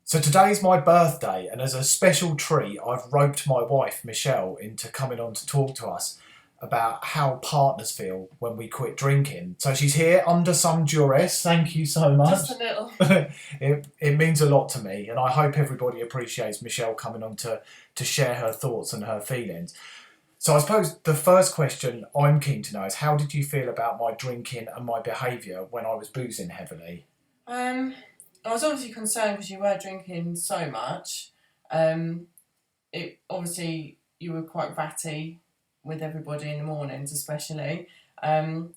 So today's my birthday, and as a special treat, I've roped my wife, Michelle, into coming on to talk to us about how partners feel when we quit drinking. So she's here under some duress. Thank you so much. Just a little. It means a lot to me, and I hope everybody appreciates Michelle coming on to share her thoughts and her feelings. So I suppose the first question I'm keen to know is, how did you feel about my drinking and my behaviour when I was boozing heavily? I was obviously concerned because you were drinking so much. It obviously you were quite ratty with everybody in the mornings, especially. I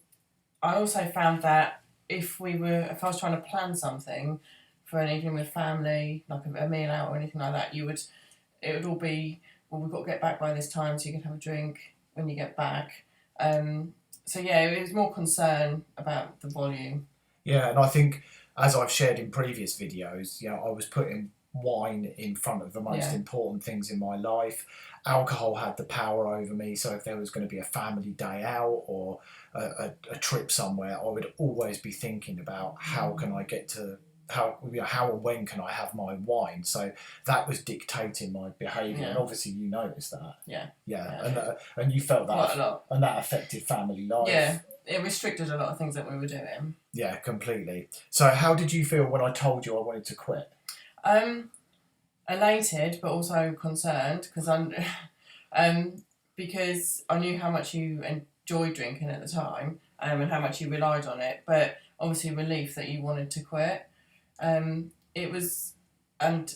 also found that if I was trying to plan something for an evening with family, like a meal out or anything like that, it would all be, well, we've got to get back by this time so you can have a drink when you get back. So yeah, it was more concern about the volume. Yeah, and I think, as I've shared in previous videos, I was putting wine in front of the most important things in my life. Alcohol had the power over me, so if there was going to be a family day out or a trip somewhere, I would always be thinking about how can I get to how and when can I have my wine. So that was dictating my behaviour, and obviously you noticed that. And you felt that quite a lot, and that affected family life. Yeah, it restricted a lot of things that we were doing. Yeah, completely. So how did you feel when I told you I wanted to quit? Elated, but also concerned because I knew how much you enjoyed drinking at the time, and how much you relied on it. But obviously, relief that you wanted to quit. It was and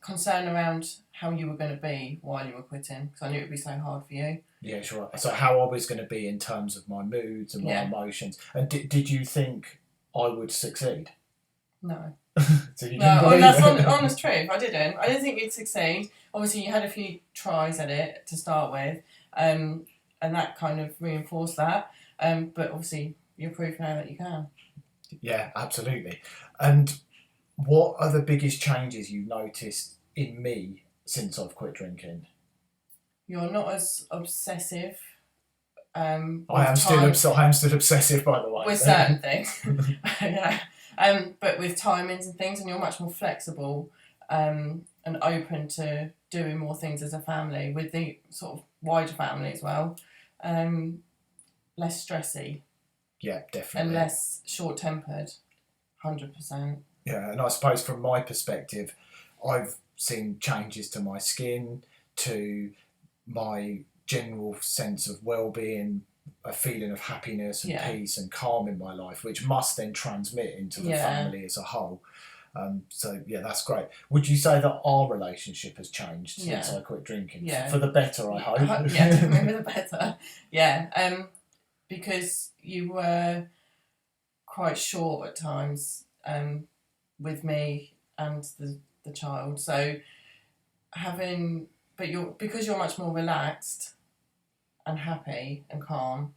concern around how you were going to be while you were quitting, because I knew it would be so hard for you. Yeah, sure. So how I was going to be in terms of my moods and my emotions. And did you think I would succeed? No. So you no, didn't believe that's it? honest truth. I didn't think you'd succeed. Obviously, you had a few tries at it to start with, and that kind of reinforced that. But obviously, you're proof now that you can. Yeah, absolutely. And what are the biggest changes you've noticed in me since I've quit drinking? You're not as obsessive. I am still obsessive, by the way. With certain things. Yeah. But with timings and things, and you're much more flexible and open to doing more things as a family, with the sort of wider family as well. Less stressy. Yeah, definitely. And less short-tempered. 100%. Yeah, and I suppose from my perspective, I've seen changes to my skin, to my general sense of well-being, a feeling of happiness and peace and calm in my life, which must then transmit into the family as a whole. So yeah, that's great. Would you say that our relationship has changed since I quit drinking? Yeah. For the better, I hope. Yeah, definitely for the better. Yeah, because you were quite short at times with me and the child. So because you're much more relaxed and happy and calm,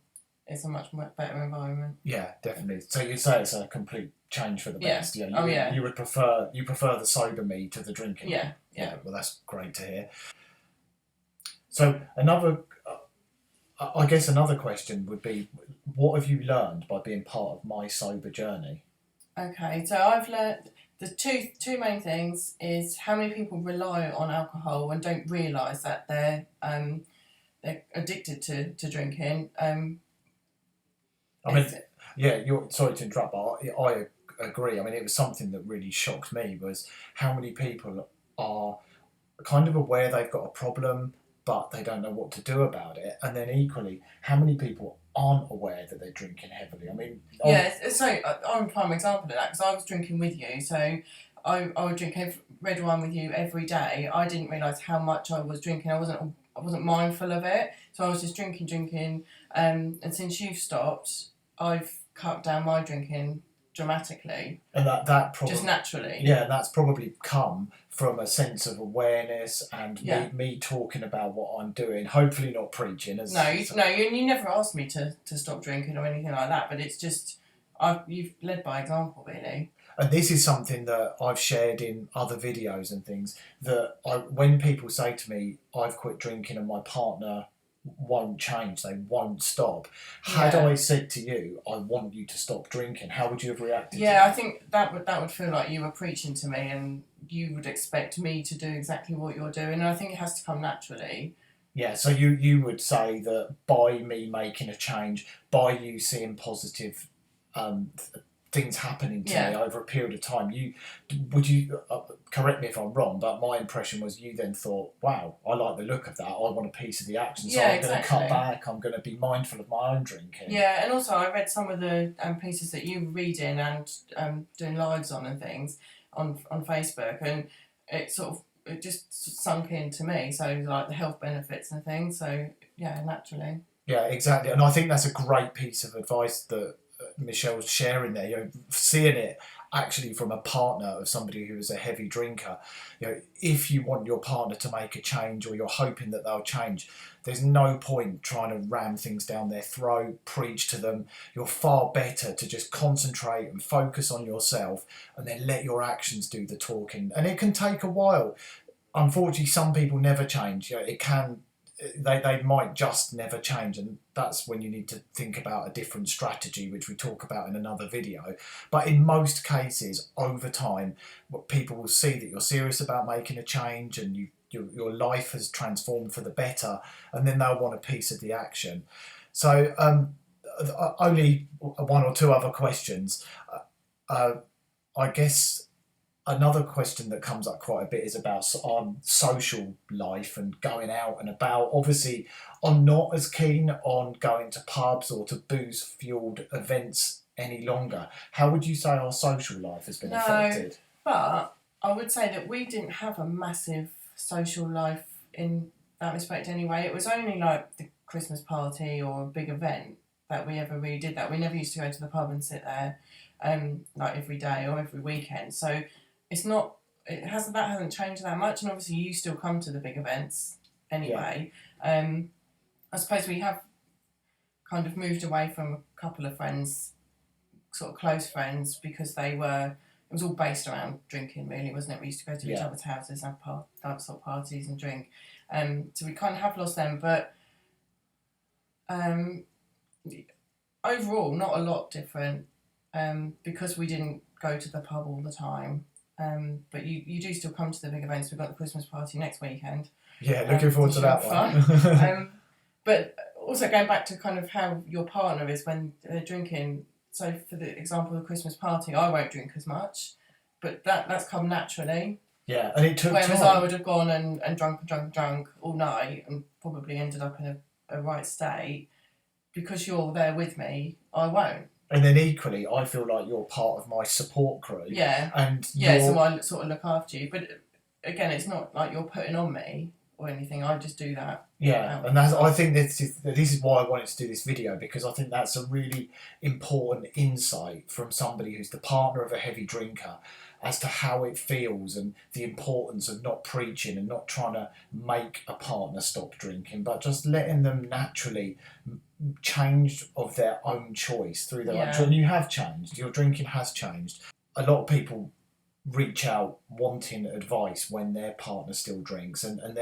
it's a much better environment. Yeah, definitely. So you'd say it's a complete change for the best. Yeah. You prefer the sober me to the drinking. Yeah. Well, that's great to hear. So I guess another question would be, what have you learned by being part of my sober journey? Okay, so I've learned the two main things is how many people rely on alcohol and don't realise that they're addicted to drinking. Sorry to interrupt, but I agree. I mean, it was something that really shocked me, was how many people are kind of aware they've got a problem, but they don't know what to do about it. And then equally, how many people aren't aware that they're drinking heavily? I mean... So I'm a prime example of that, because I was drinking with you, so I would drink red wine with you every day. I didn't realise how much I was drinking. I wasn't mindful of it, so I was just drinking. And since you've stopped, I've cut down my drinking dramatically. And that probably... Just naturally. Yeah, and that's probably come from a sense of awareness and me talking about what I'm doing, hopefully not preaching. You never asked me to stop drinking or anything like that, but it's just, you've led by example, really. And this is something that I've shared in other videos and things, that when people say to me, I've quit drinking and my partner won't change, they won't stop. Had I said to you, I want you to stop drinking, how would you have reacted to that? I think that would feel like you were preaching to me and you would expect me to do exactly what you're doing, and I think it has to come naturally. Yeah, so you would say that by me making a change, by you seeing positive things happening to me over a period of time, would you correct me if I'm wrong, but my impression was you then thought, wow, I like the look of that, I want a piece of the action, so I'm going to cut back, I'm going to be mindful of my own drinking. Yeah, and also I read some of the pieces that you were reading and doing lives on and things on Facebook, and it just sunk into me, so like the health benefits and things, so yeah, naturally. Yeah, exactly, and I think that's a great piece of advice that Michelle's sharing there. Seeing it actually from a partner of somebody who is a heavy drinker. If you want your partner to make a change, or you're hoping that they'll change, there's no point trying to ram things down their throat, preach to them. You're far better to just concentrate and focus on yourself, and then let your actions do the talking. And it can take a while. Unfortunately, some people never change. They might just never change, and that's when you need to think about a different strategy, which we talk about in another video. But in most cases, over time, people will see that you're serious about making a change, and your life has transformed for the better, and then they'll want a piece of the action. So only one or two other questions. I guess another question that comes up quite a bit is about social life and going out and about. Obviously, I'm not as keen on going to pubs or to booze-fueled events any longer. How would you say our social life has been affected? But I would say that we didn't have a massive social life in that respect anyway. It was only like the Christmas party or a big event that we ever really did that. We never used to go to the pub and sit there like every day or every weekend. So that hasn't changed that much, and obviously you still come to the big events anyway. I suppose we have kind of moved away from a couple of friends, sort of close friends, because it was all based around drinking, really, wasn't it? We used to go to each other's houses, have sort of parties and drink. So we kind of have lost them, but overall not a lot different, because we didn't go to the pub all the time. But you do still come to the big events. We've got the Christmas party next weekend. Yeah, looking forward to that one. But also going back to kind of how your partner is when they're drinking. So for the example of the Christmas party, I won't drink as much, but that's come naturally. Yeah, and it took time. Whereas I would have gone and drunk all night and probably ended up in a right state. Because you're there with me, I won't. And then equally, I feel like you're part of my support crew. Yeah. So I sort of look after you. But again, it's not like you're putting on me or anything. I just do that. Yeah, and I think this is why I wanted to do this video, because I think that's a really important insight from somebody who's the partner of a heavy drinker as to how it feels and the importance of not preaching and not trying to make a partner stop drinking, but just letting them naturally change of their own choice through their own choice. And you have changed. Your drinking has changed. A lot of people reach out wanting advice when their partner still drinks, and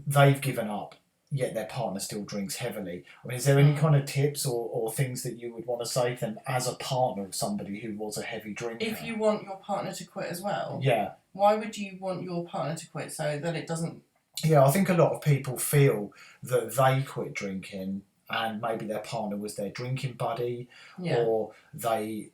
they've given up, yet their partner still drinks heavily. I mean, is there any kind of tips or things that you would want to say to them as a partner of somebody who was a heavy drinker? If you want your partner to quit as well? Yeah. Why would you want your partner to quit so that it doesn't... Yeah, I think a lot of people feel that they quit drinking and maybe their partner was their drinking buddy, or they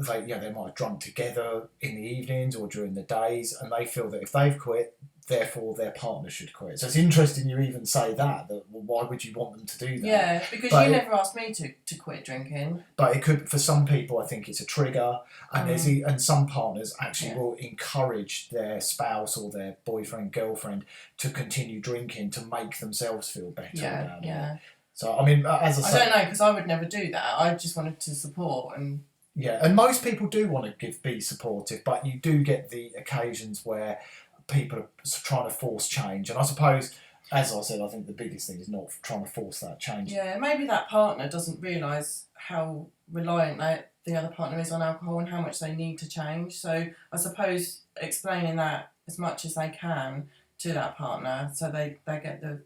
might have drunk together in the evenings or during the days, and they feel that if they've quit, therefore their partner should quit. So it's interesting you even say that why would you want them to do that? Yeah, because you never asked me to quit drinking. But it could, for some people, I think it's a trigger, and and some partners actually will encourage their spouse or their boyfriend, girlfriend to continue drinking to make themselves feel better about it. So, I mean, as I say... I don't know, because I would never do that. I just wanted to support and... Yeah, and most people do want to be supportive, but you do get the occasions where people are trying to force change. And I suppose, as I said, I think the biggest thing is not trying to force that change. Yeah, maybe that partner doesn't realise how reliant the other partner is on alcohol and how much they need to change. So I suppose explaining that as much as they can to that partner so they get the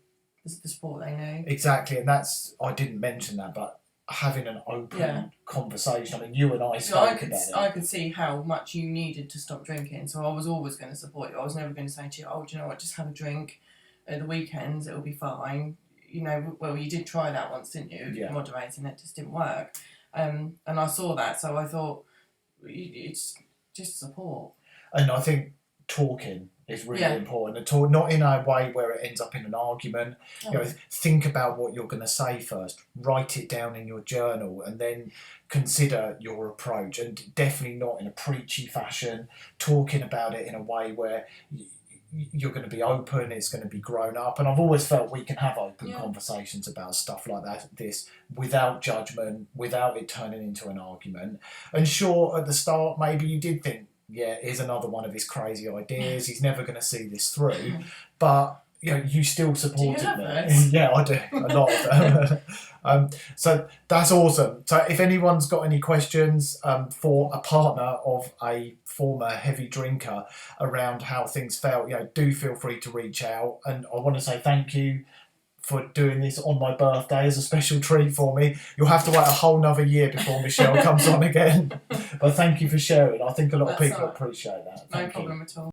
support they need. Exactly, and I didn't mention that, but having an open Yeah. conversation. I mean, you and I So I spoke could, about it. I could see how much you needed to stop drinking, so I was always going to support you. I was never going to say to you, oh, do you know what, just have a drink at the weekends, it'll be fine. You know, well, you did try that once, didn't you? Yeah. Moderating it just didn't work. And I saw that, so I thought, it's just support. And I think talking is really Yeah. important. And talk not in a way where it ends up in an argument. Oh. You know, think about what you're going to say first. Write it down in your journal, and then consider your approach. And definitely not in a preachy fashion. Talking about it in a way where you're going to be open. It's going to be grown up. And I've always felt we can have open conversations about stuff like that. This without judgment, without it turning into an argument. And sure, at the start, maybe you did think, yeah, here's another one of his crazy ideas. He's never going to see this through. But, you know, you still supported me. Yeah, I do. A lot of them. So that's awesome. So if anyone's got any questions for a partner of a former heavy drinker around how things felt, you know, do feel free to reach out. And I want to say thank you for doing this on my birthday as a special treat for me. You'll have to wait a whole nother year before Michelle comes on again. But thank you for sharing. I think a lot of people appreciate that. No problem at all.